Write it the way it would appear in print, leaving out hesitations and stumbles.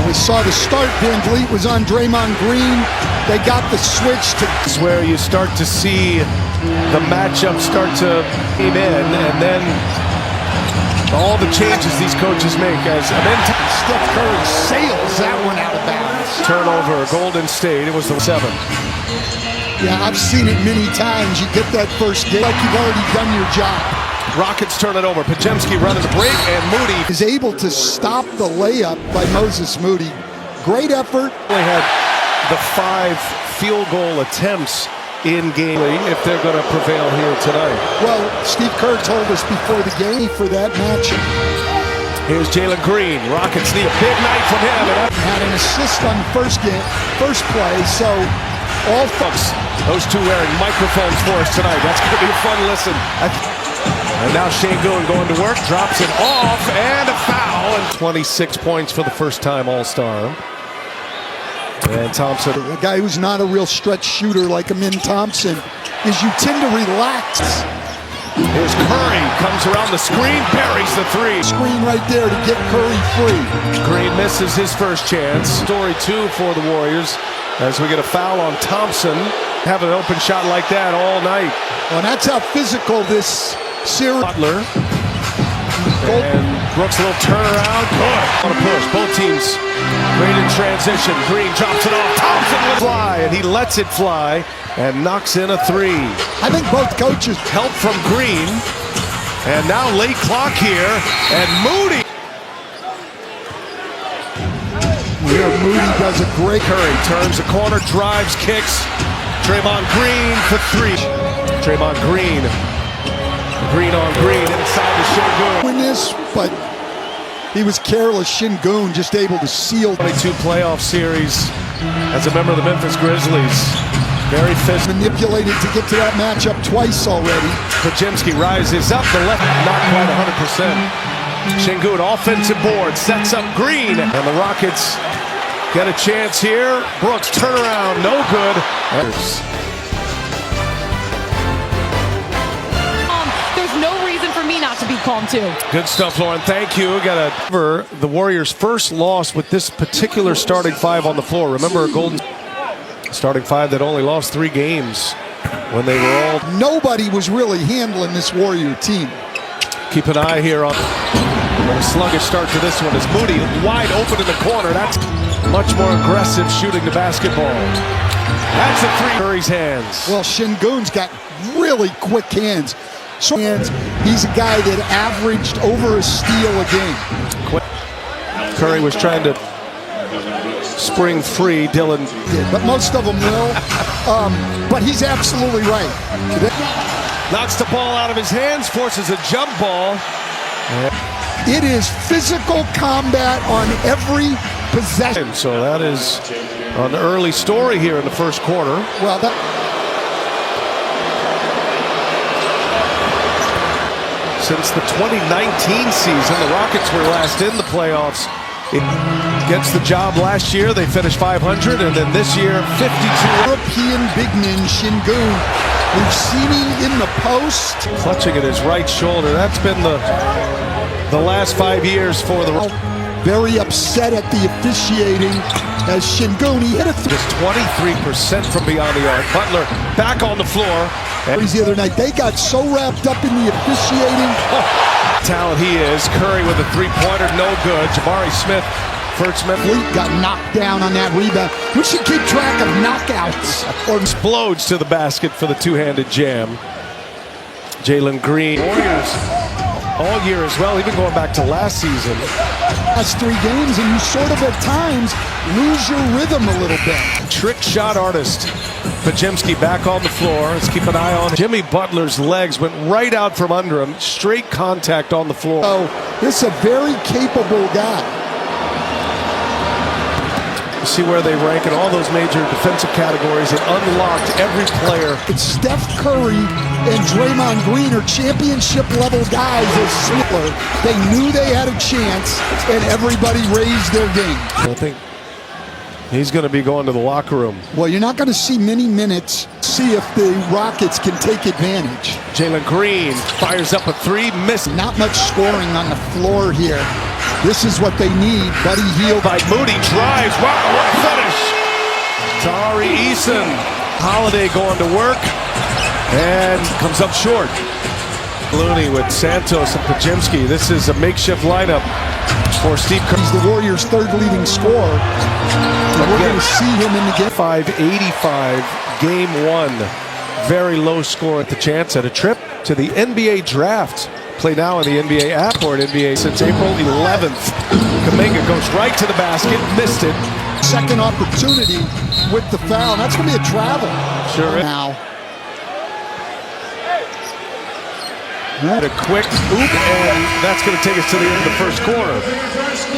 We saw the start. Van Vliet was on Draymond Green. They got the switch to. It's where you start to see the matchup start to came in, and then all the changes these coaches make as Steph Curry sails that one out of bounds. Turnover, Golden State. It was the 7. Yeah, I've seen it many times. You get that first game like you've already done your job. Rockets turn it over. Podziemski running the break, and Moody is able to stop the layup by Moses Moody. Great effort. Only had the 5 field goal attempts in game if they're going to prevail here tonight. Well, Steve Kerr told us before the game for that matchup. Here's Jalen Green. Rockets need a big night from him. And had an assist on the first play, so all folks. Those two wearing microphones for us tonight. That's going to be a fun listen. And now Sengun going to work, drops it off, and a foul. And 26 points for the first time All-Star. And Thompson. A guy who's not a real stretch shooter like Amin Thompson is you tend to relax. Here's Curry, comes around the screen, buries the 3. Screen right there to get Curry free. Green misses his first chance. Story 2 for the Warriors as we get a foul on Thompson. Have an open shot like that all night. Well, that's how physical this series. Butler. And Brooks a little turnaround. Good. On a push. Both teams great in transition. Green drops it off. Thompson with fly, and he lets it fly and knocks in a 3. I think both coaches help from Green. And now late clock here, and Moody. Here, Moody does a great. Curry turns the corner, drives, kicks. Draymond Green for 3. Draymond Green. Green on Green inside the Sengun. Win this, but he was careless. Sengun just able to seal. 22 playoff series as a member of the Memphis Grizzlies. Very physical. Manipulated to get to that matchup twice already. Podziemski rises up the left, not quite 100%. Sengun offensive board, sets up Green, and the Rockets get a chance here. Brooks turnaround, no good. Not to be calm too. Good stuff, Lauren. Thank you. Got the Warriors' first loss with this particular starting 5 on the floor. Remember, a Golden starting 5 that only lost 3 games when they were all. Nobody was really handling this Warrior team. Keep an eye here on a sluggish start to this one. As Moody wide open in the corner. That's much more aggressive shooting the basketball. That's a 3. Curry's hands. Well, Sengun's got really quick hands. He's a guy that averaged over a steal a game. Curry was trying to spring free. Dylan did, but most of them will. But he's absolutely right. Knocks the ball out of his hands, forces a jump ball. It is physical combat on every possession. So that is an early story here in the first quarter. Well, since the 2019 season, the Rockets were last in the playoffs. It gets the job last year. They finished 500, and then this year, 52. European big man Sengun. We've seen him in the post. Clutching at his right shoulder. That's been the last 5 years for the Rockets. Very upset at the officiating as Sengun, he hit a just 23% from beyond the arc. Butler back on the floor. The other night, they got so wrapped up in the officiating. Talent he is. Curry with a 3-pointer, no good. Jabari Smith, Fort Smith. Got knocked down on that rebound. We should keep track of knockouts. Or explodes to the basket for the two-handed jam. Jalen Green. Warriors all year as well, even going back to last season. Last 3 games, and you sort of at times lose your rhythm a little bit. Trick shot artist. Podziemski back on the floor. Let's keep an eye on Jimmy Butler's legs. Went right out from under him. Straight contact on the floor. Oh, this is a very capable guy. You see where they rank in all those major defensive categories. It unlocked every player. It's Steph Curry and Draymond Green are championship-level guys as Smitler. They knew they had a chance, and everybody raised their game. I think he's going to be going to the locker room. Well, you're not going to see many minutes. See if the Rockets can take advantage. Jalen Green fires up a 3, missed. Not much scoring on the floor here. This is what they need. Buddy Hield. By Moody drives. Wow, what a finish. Tari Eason. Holiday going to work and comes up short. Looney with Santos and Pajemski. This is a makeshift lineup for Steve Kerr. He's the Warriors' third leading scorer. And we're going to see him in the game. 585, game one. Very low score at the chance at a trip to the NBA draft. Play now on the NBA app or at NBA since April 11th. Kuminga goes right to the basket, missed it. Second opportunity with the foul. That's going to be a travel. Sure is. Now. A quick oop, and that's going to take us to the end of the first quarter.